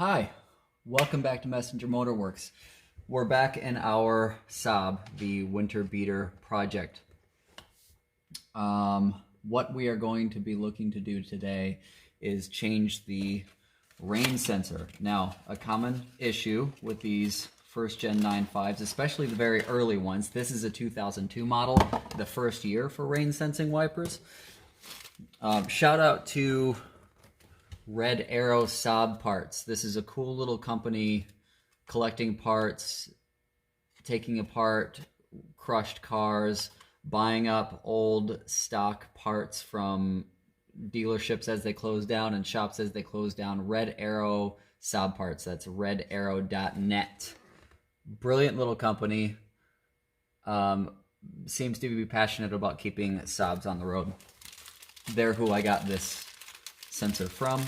Hi, welcome back to Messenger Motorworks. We're back in our Saab, the winter beater project. What we are going to be looking to do today is change the rain sensor. Now, a common issue with these first gen 9.5s, especially the very early ones, this is a 2002 model, the first year for rain sensing wipers. Shout out to Red Arrow Saab parts. This is a cool little company collecting parts, taking apart crushed cars, buying up old stock parts from dealerships as they close down and shops as they close down. Red Arrow Saab parts. That's redarrow.net. Brilliant little company. Seems to be passionate about keeping Saabs on the road. They're who I got this sensor from.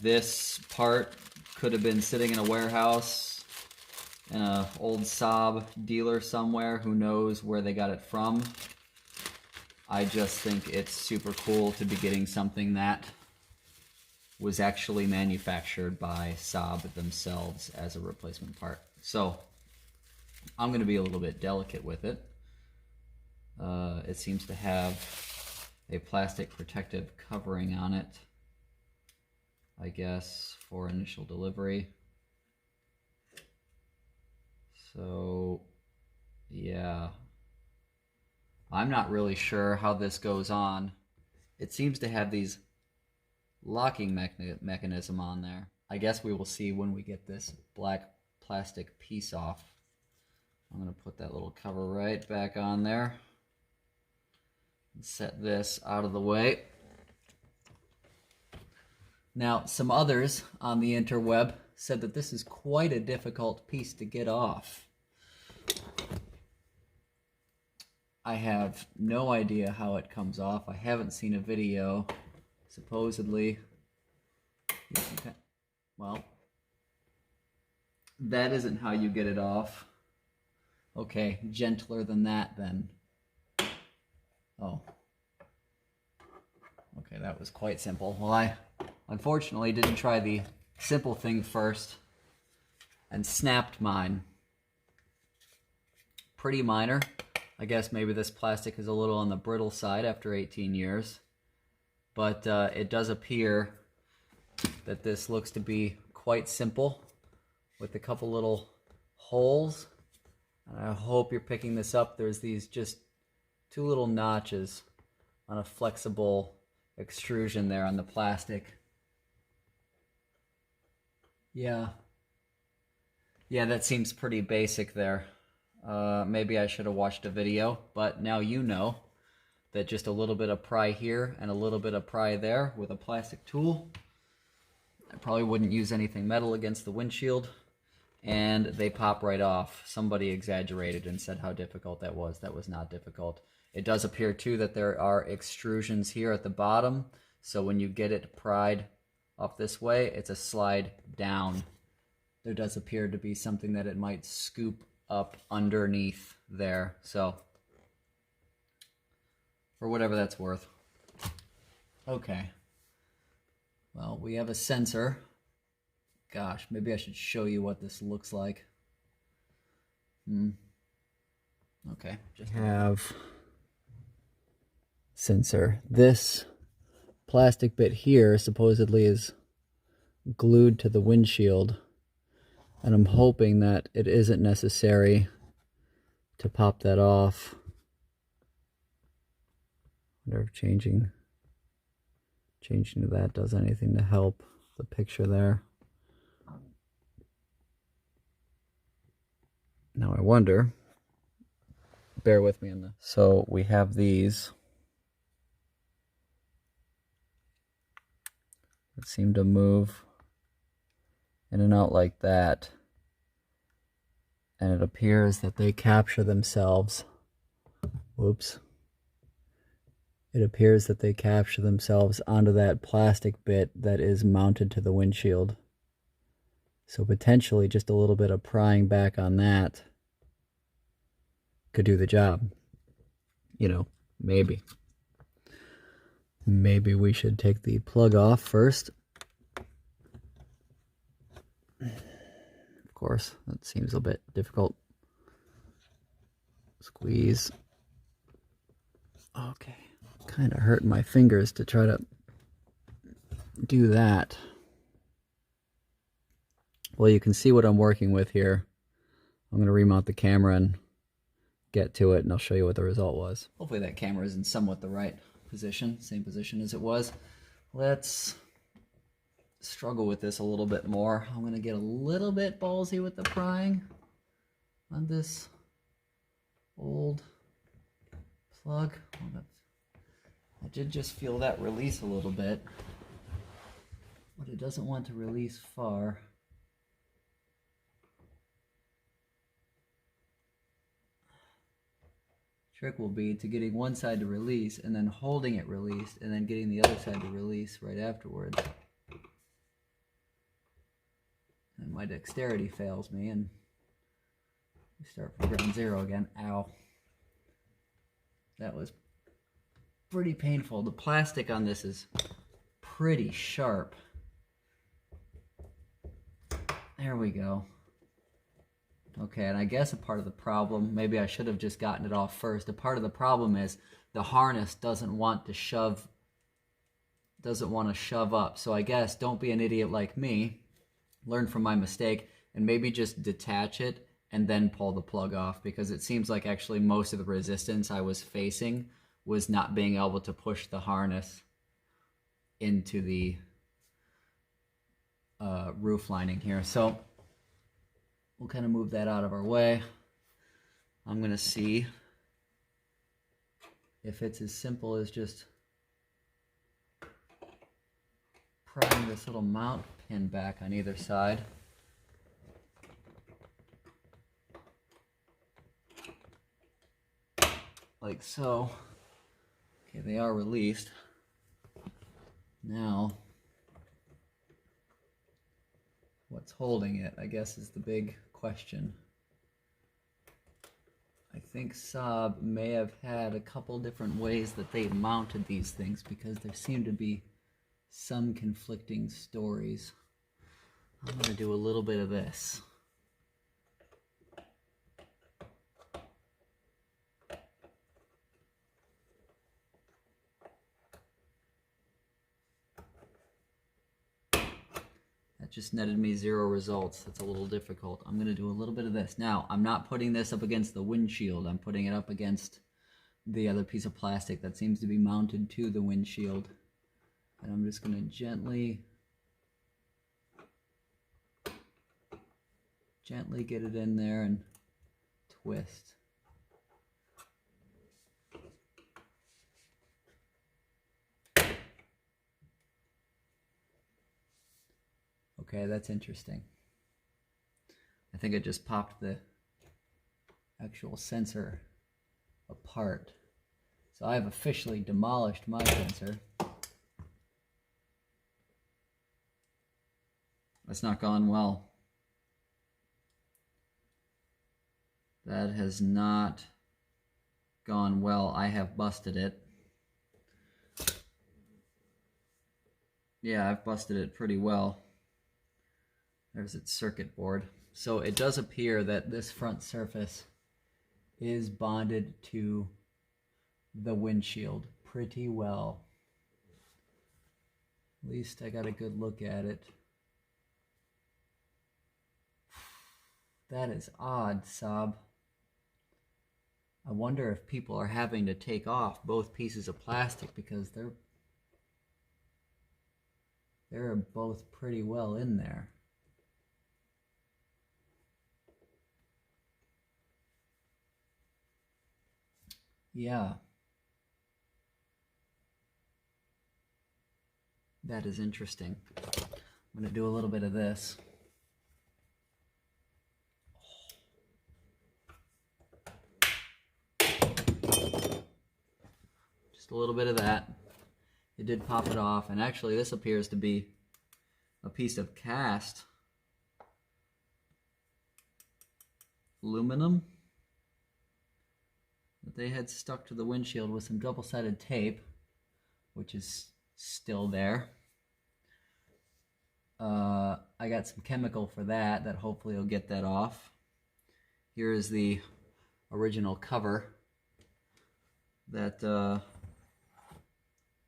This part could have been sitting in a warehouse in an old Saab dealer somewhere. Who knows where they got it from. I just think it's super cool to be getting something that was actually manufactured by Saab themselves as a replacement part. So I'm going to be a little bit delicate with it. It seems to have a plastic protective covering on it, I guess, for initial delivery. So, yeah. I'm not really sure how this goes on. It seems to have these locking mechanism on there. I guess we will see when we get this black plastic piece off. I'm going to put that little cover right back on there. Set this out of the way. Now, some others on the interweb said that this is quite a difficult piece to get off. I have no idea how it comes off. I haven't seen a video. Supposedly, well, that isn't how you get it off. Okay, gentler than that then. Oh. Okay, that was quite simple. Well, I unfortunately didn't try the simple thing first and snapped mine. Pretty minor. I guess maybe this plastic is a little on the brittle side after 18 years. But it does appear that this looks to be quite simple with a couple little holes. I hope you're picking this up. There's these just two little notches on a flexible extrusion there on the plastic. Yeah, that seems pretty basic there. Maybe I should have watched a video, but now you know that just a little bit of pry here and a little bit of pry there with a plastic tool. I probably wouldn't use anything metal against the windshield, and they pop right off. Somebody exaggerated and said how difficult that was. That was not difficult. It does appear too that there are extrusions here at the bottom, so when you get it pried off this way, it's a slide down. There does appear to be something that it might scoop up underneath there, so for whatever that's worth. Okay. Well, we have a sensor. Gosh, maybe I should show you what this looks like. Okay, just have sensor. This plastic bit here supposedly is glued to the windshield, and I'm hoping that it isn't necessary to pop that off. I wonder if changing to that does anything to help the picture there. Now I wonder, bear with me on this. So we have these that seem to move in and out like that. And it appears that they capture themselves. Whoops. It appears that they capture themselves onto that plastic bit that is mounted to the windshield. So potentially just a little bit of prying back on that could do the job. You know, maybe. Maybe we should take the plug off first. Of course, that seems a bit difficult. Squeeze. Okay. Kind of hurt my fingers to try to do that. Well, you can see what I'm working with here. I'm going to remount the camera and get to it, and I'll show you what the result was. Hopefully that camera is in somewhat the right position, same position as it was. Let's struggle with this a little bit more. I'm going to get a little bit ballsy with the prying on this old plug. I did just feel that release a little bit, but it doesn't want to release far. Trick will be to getting one side to release and then holding it released and then getting the other side to release right afterwards. And my dexterity fails me and we start from ground zero again. Ow. That was pretty painful. The plastic on this is pretty sharp. There we go. Okay, and I guess a part of the problem, maybe I should have just gotten it off first. A part of the problem is the harness doesn't want to shove up. So I guess don't be an idiot like me. Learn from my mistake and maybe just detach it and then pull the plug off, because it seems like actually most of the resistance I was facing was not being able to push the harness into the roof lining here. So we'll kind of move that out of our way. I'm going to see if it's as simple as just prying this little mount pin back on either side. Like so. Okay, they are released. Now, what's holding it, I guess, is the big question. I think Saab may have had a couple different ways that they mounted these things, because there seem to be some conflicting stories. I'm going to do a little bit of this. That just netted me 0 results. That's a little difficult. I'm going to do a little bit of this. Now, I'm not putting this up against the windshield. I'm putting it up against the other piece of plastic that seems to be mounted to the windshield. And I'm just going to gently get it in there and twist. Okay, that's interesting. I think I just popped the actual sensor apart. So I have officially demolished my sensor. That's not gone well. That has not gone well. I have busted it. Yeah, I've busted it pretty well. There's its circuit board. So it does appear that this front surface is bonded to the windshield pretty well. At least I got a good look at it. That is odd, Saab. I wonder if people are having to take off both pieces of plastic, because they're both pretty well in there. Yeah. That is interesting. I'm going to do a little bit of this. Just a little bit of that. It did pop it off, and actually this appears to be a piece of cast aluminum that they had stuck to the windshield with some double-sided tape. which is still there. I got some chemical for that hopefully will get that off. Here is the original cover that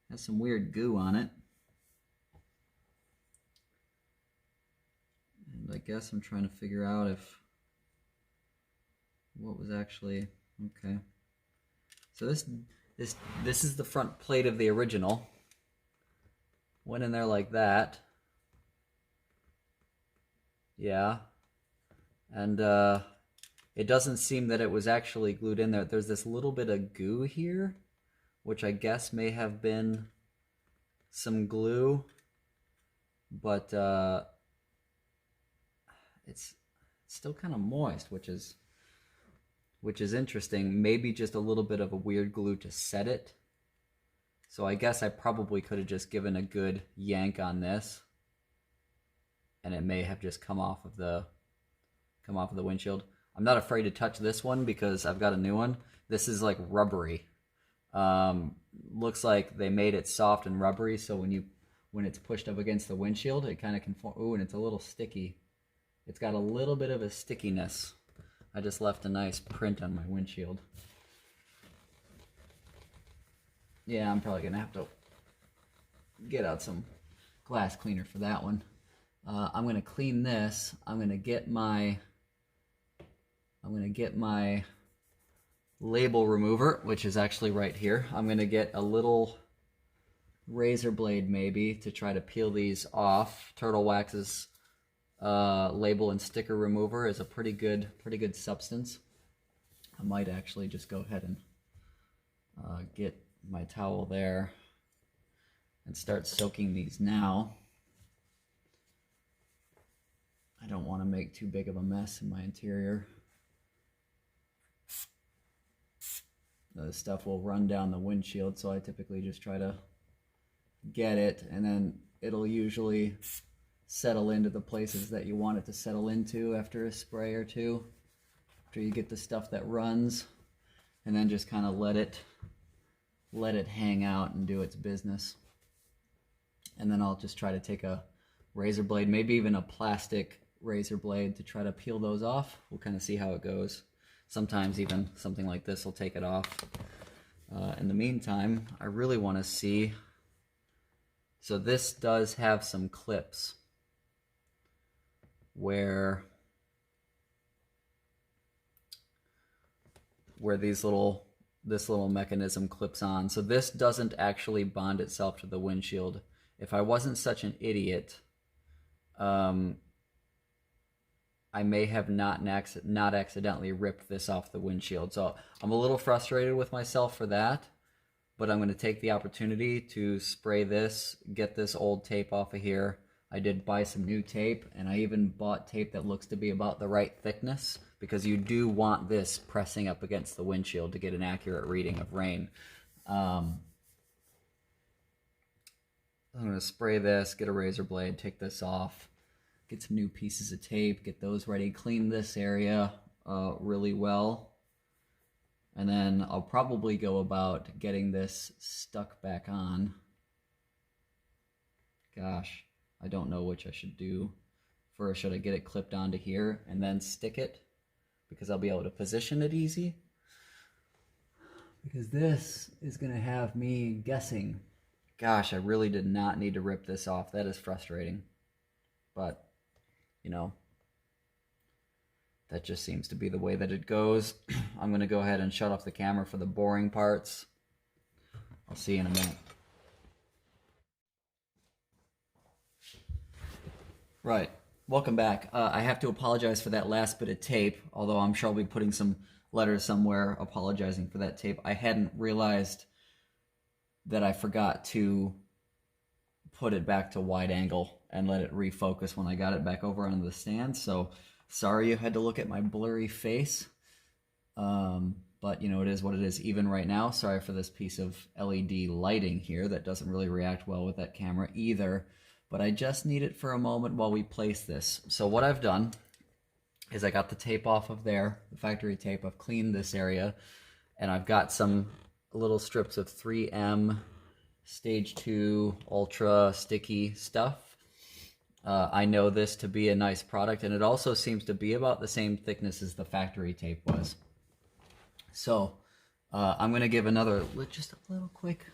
has some weird goo on it. And I guess I'm trying to figure out what was actually, okay. So this is the front plate of the original. Went in there like that. Yeah. And it doesn't seem that it was actually glued in there. There's this little bit of goo here, which I guess may have been some glue, but it's still kind of moist, which is interesting. Maybe just a little bit of a weird glue to set it. So I guess I probably could have just given a good yank on this, and it may have just come off of the windshield. I'm not afraid to touch this one because I've got a new one. This is like rubbery. Looks like they made it soft and rubbery, so when it's pushed up against the windshield, it kind of can form. Ooh, and it's a little sticky. It's got a little bit of a stickiness. I just left a nice print on my windshield. Yeah, I'm probably gonna have to get out some glass cleaner for that one. I'm gonna clean this. I'm gonna get my label remover, which is actually right here. I'm gonna get a little razor blade maybe to try to peel these off. Turtle Wax's label and sticker remover is a pretty good substance. I might actually just go ahead and get my towel there and start soaking these now. I don't want to make too big of a mess in my interior. The stuff will run down the windshield, so I typically just try to get it, and then it'll usually settle into the places that you want it to settle into after a spray or two, after you get the stuff that runs, and then just kind of let it hang out and do its business. And then I'll just try to take a razor blade, maybe even a plastic razor blade, to try to peel those off. We'll kind of see how it goes. Sometimes even something like this will take it off. In the meantime, I really want to see. So this does have some clips where this little mechanism clips on. So this doesn't actually bond itself to the windshield. If I wasn't such an idiot, I may have not accidentally ripped this off the windshield. So I'm a little frustrated with myself for that, but I'm going to take the opportunity to spray this, get this old tape off of here. I did buy some new tape, and I even bought tape that looks to be about the right thickness, because you do want this pressing up against the windshield to get an accurate reading of rain. I'm going to spray this, get a razor blade, take this off, get some new pieces of tape, get those ready, clean this area really well, and then I'll probably go about getting this stuck back on. Gosh, I don't know which I should do first. Should I get it clipped onto here and then stick it, because I'll be able to position it easy? Because this is going to have me guessing. Gosh, I really did not need to rip this off. That is frustrating. But, you know, that just seems to be the way that it goes. I'm going to go ahead and shut off the camera for the boring parts. I'll see you in a minute. Right, welcome back. I have to apologize for that last bit of tape, although I'm sure I'll be putting some letters somewhere apologizing for that tape. I hadn't realized that I forgot to put it back to wide angle and let it refocus when I got it back over onto the stand. So sorry you had to look at my blurry face, but you know, it is what it is. Even right now, sorry for this piece of LED lighting here that doesn't really react well with that camera either. But I just need it for a moment while we place this. So what I've done is I got the tape off of there, the factory tape. I've cleaned this area, and I've got some little strips of 3M stage 2 ultra sticky stuff. I know this to be a nice product, and it also seems to be about the same thickness as the factory tape was. So I'm going to give just a little quick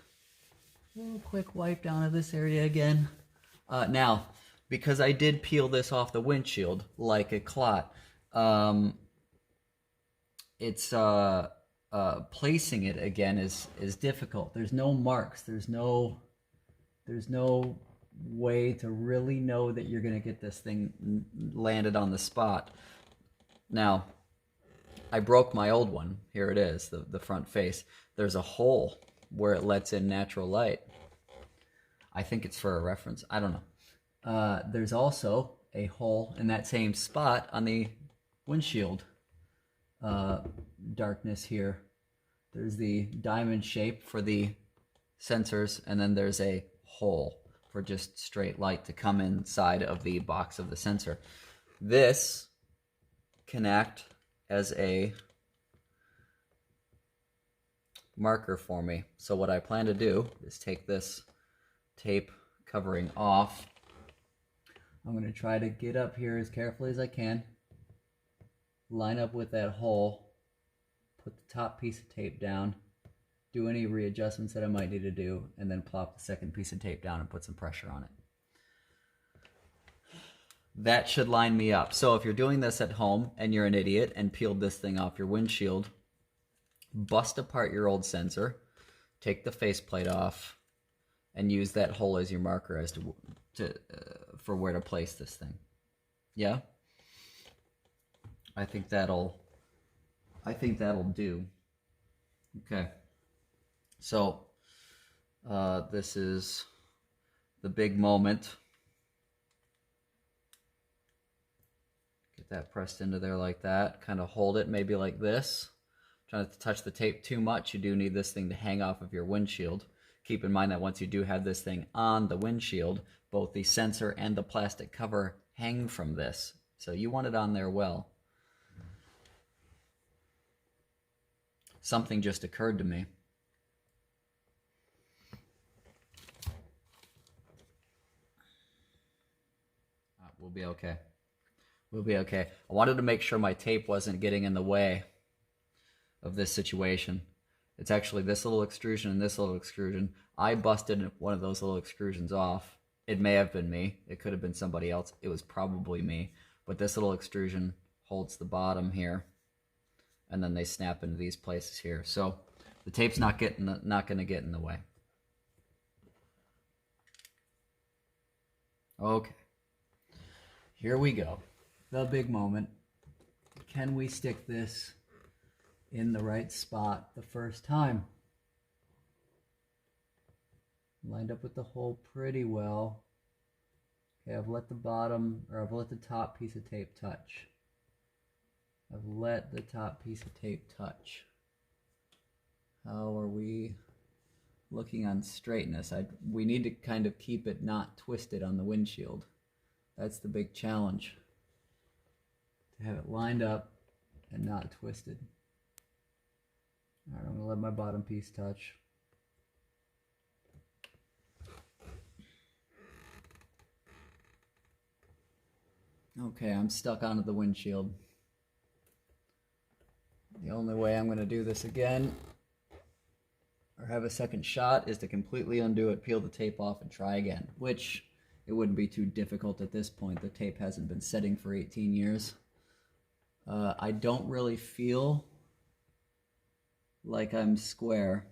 wipe down of this area again. Now, because I did peel this off the windshield like a clot, it's placing it again is difficult. There's no marks. There's no way to really know that you're going to get this thing landed on the spot. Now, I broke my old one. Here it is, the front face. There's a hole where it lets in natural light. I think it's for a reference. I don't know. There's also a hole in that same spot on the windshield darkness here. There's the diamond shape for the sensors, and then there's a hole for just straight light to come inside of the box of the sensor. This can act as a marker for me. So what I plan to do is take this tape covering off. I'm going to try to get up here as carefully as I can, line up with that hole, put the top piece of tape down, do any readjustments that I might need to do, and then plop the second piece of tape down and put some pressure on it. That should line me up. So if you're doing this at home and you're an idiot and peeled this thing off your windshield, bust apart your old sensor, take the faceplate off, and use that hole as your marker as for where to place this thing. Yeah? I think that'll do. Okay. So this is the big moment. Get that pressed into there like that. Kind of hold it maybe like this. Try not to touch the tape too much. You do need this thing to hang off of your windshield. Keep in mind that once you do have this thing on the windshield, both the sensor and the plastic cover hang from this. So you want it on there well. Something just occurred to me. We'll be okay. We'll be okay. I wanted to make sure my tape wasn't getting in the way of this situation. It's actually this little extrusion and this little extrusion. I busted one of those little extrusions off. It may have been me. It could have been somebody else. It was probably me. But this little extrusion holds the bottom here, and then they snap into these places here. So the tape's not going to get in the way. Okay. Here we go. The big moment. Can we stick this in the right spot the first time? Lined up with the hole pretty well. Okay, I've let the top piece of tape touch. I've let the top piece of tape touch. How are we looking on straightness? We need to kind of keep it not twisted on the windshield. That's the big challenge. To have it lined up and not twisted. All right, I'm going to let my bottom piece touch. Okay, I'm stuck onto the windshield. The only way I'm going to do this again, or have a second shot, is to completely undo it, peel the tape off, and try again, which it wouldn't be too difficult at this point. The tape hasn't been setting for 18 years. I don't really feel like I'm square.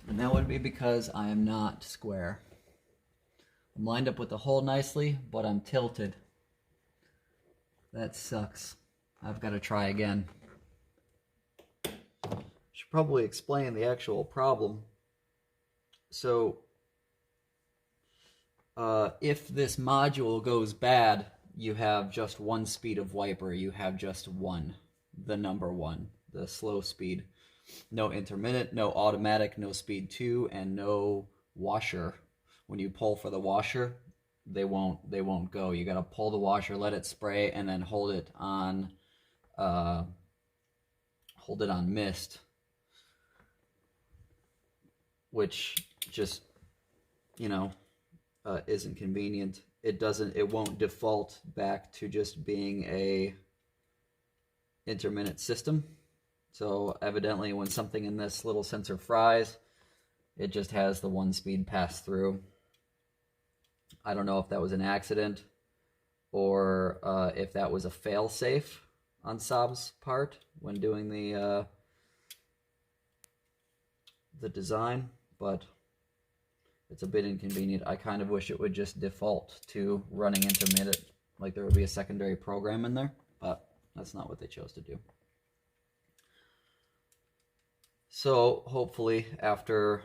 And that would be because I am not square. I'm lined up with the hole nicely, but I'm tilted. That sucks. I've got to try again. Should probably explain the actual problem. So, if this module goes bad, you have just one speed of wiper. You have just one, the number one, the slow speed. No intermittent, no automatic, no speed 2, and no washer. When you pull for the washer, they won't go. You got to pull the washer, let it spray, and then hold it on mist, which just, you know, isn't convenient. It won't default back to just being a intermittent system. So evidently when something in this little sensor fries, it just has the 1-speed pass through. I don't know if that was an accident or if that was a fail-safe on Saab's part when doing the design, but it's a bit inconvenient. I kind of wish it would just default to running intermittent, like there would be a secondary program in there, but that's not what they chose to do. So hopefully after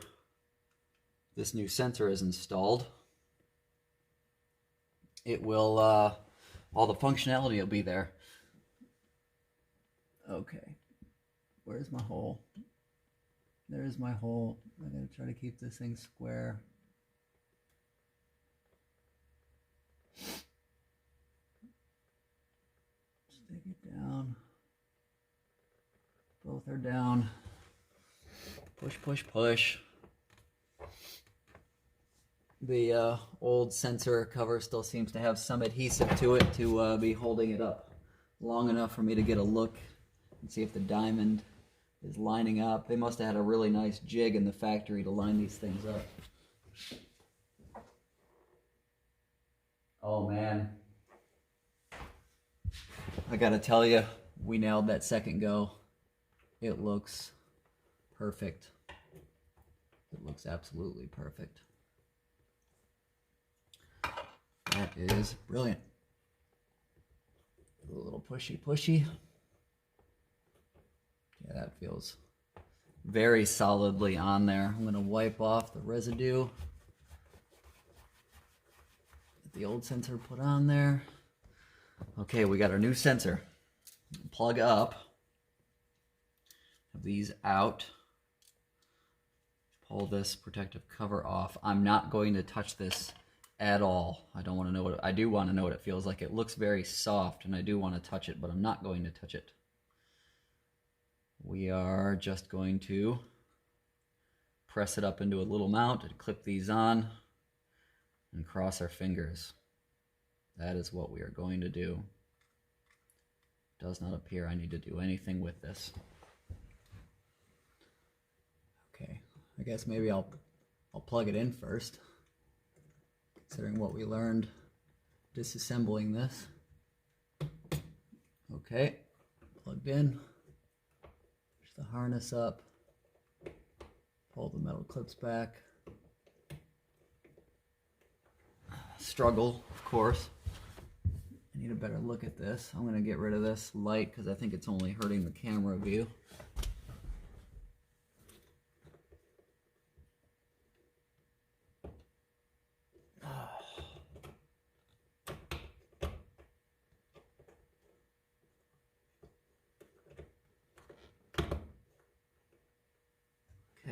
this new sensor is installed, it will, all the functionality will be there. Okay, where's my hole? There's my hole. I'm going to try to keep this thing square. Stick it down. Both are down. Push, push, push. The old sensor cover still seems to have some adhesive to it to be holding it up long enough for me to get a look and see if the diamond is lining up. They must have had a really nice jig in the factory to line these things up. Oh man, I gotta tell you, we nailed that second go. It looks perfect. It looks absolutely perfect. That is brilliant. A little pushy pushy. Yeah, that feels very solidly on there. I'm going to wipe off the residue that the old sensor put on there. Okay, we got our new sensor. Plug up. Have these out. Pull this protective cover off. I'm not going to touch this at all. I don't want to know what I do want to know what it feels like. It looks very soft and I do want to touch it, but I'm not going to touch it. We are just going to press it up into a little mount and clip these on and cross our fingers. That is what we are going to do. Does not appear I need to do anything with this. Okay, I guess maybe I'll plug it in first, considering what we learned disassembling this. Okay, plugged in. Push the harness up. Pull the metal clips back. Struggle, of course. I need a better look at this. I'm going to get rid of this light because I think it's only hurting the camera view.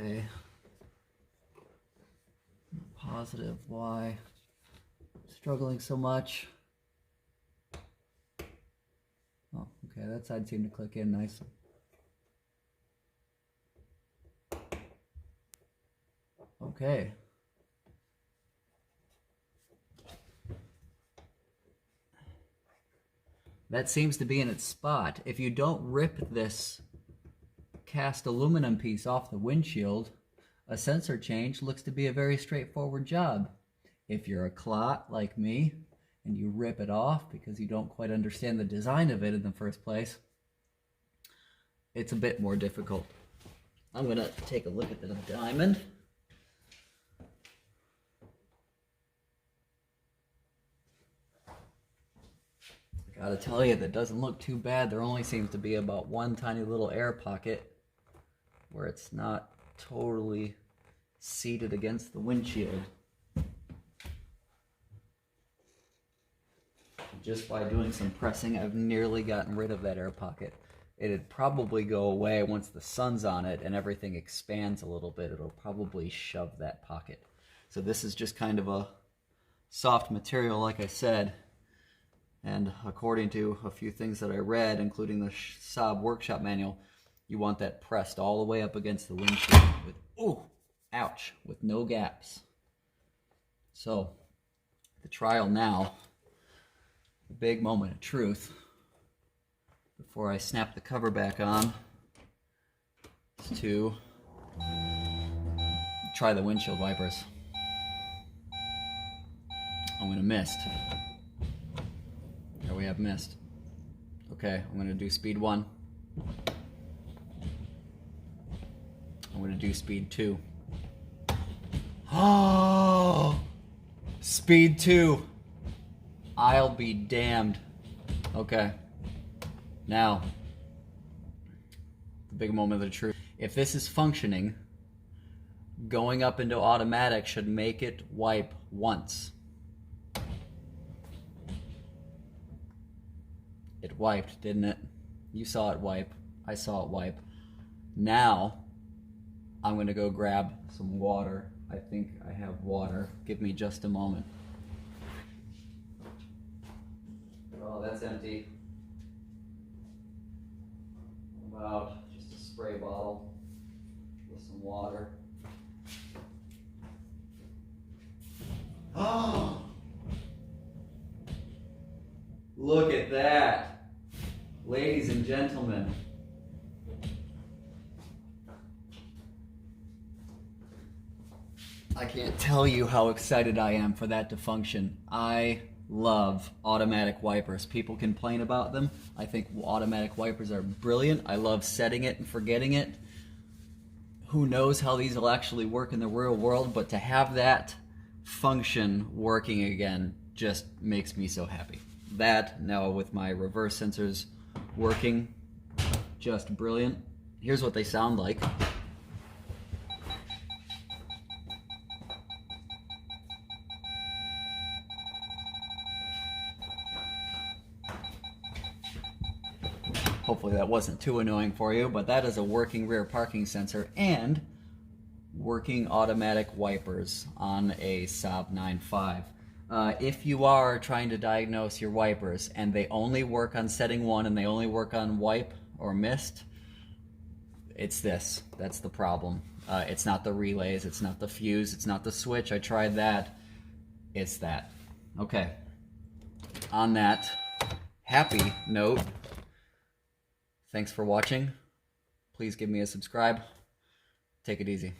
Okay. Positive why I'm struggling so much. Oh, okay, that side seemed to click in nice. Okay. That seems to be in its spot. If you don't rip this cast aluminum piece off the windshield, a sensor change looks to be a very straightforward job. If you're a clot like me and you rip it off because you don't quite understand the design of it in the first place, it's a bit more difficult. I'm going to take a look at the diamond. I gotta tell you, that doesn't look too bad. There only seems to be about one tiny little air pocket where it's not totally seated against the windshield. Just by doing some pressing, I've nearly gotten rid of that air pocket. it'd probably go away once the sun's on it and everything expands a little bit. It'll probably shove that pocket. So this is just kind of a soft material, like I said. And according to a few things that I read, including the Saab workshop manual, you want that pressed all the way up against the windshield with, ooh, ouch, with no gaps. So the trial now, the big moment of truth, before I snap the cover back on, is to try the windshield wipers. I'm going to mist. There we have mist. Okay, I'm going to do speed 1. I'm going to do speed 2. Oh! Speed 2. I'll be damned. Okay. Now, the big moment of the truth. If this is functioning, going up into automatic should make it wipe once. It wiped, didn't it? You saw it wipe. I saw it wipe. Now, I'm going to go grab some water. I think I have water. Give me just a moment. Oh, that's empty. About just a spray bottle with some water. Oh! Look at that, ladies and gentlemen. I can't tell you how excited I am for that to function. I love automatic wipers. People complain about them. I think automatic wipers are brilliant. I love setting it and forgetting it. Who knows how these will actually work in the real world, but to have that function working again just makes me so happy. That, now with my reverse sensors working, just brilliant. Here's what they sound like. Hopefully that wasn't too annoying for you, but that is a working rear parking sensor and working automatic wipers on a Saab 9.5. If you are trying to diagnose your wipers and they only work on setting 1 and they only work on wipe or mist, it's this. That's the problem. It's not the relays, it's not the fuse, it's not the switch. I tried that. It's that. Okay. On that happy note, thanks for watching. Please give me a subscribe. Take it easy.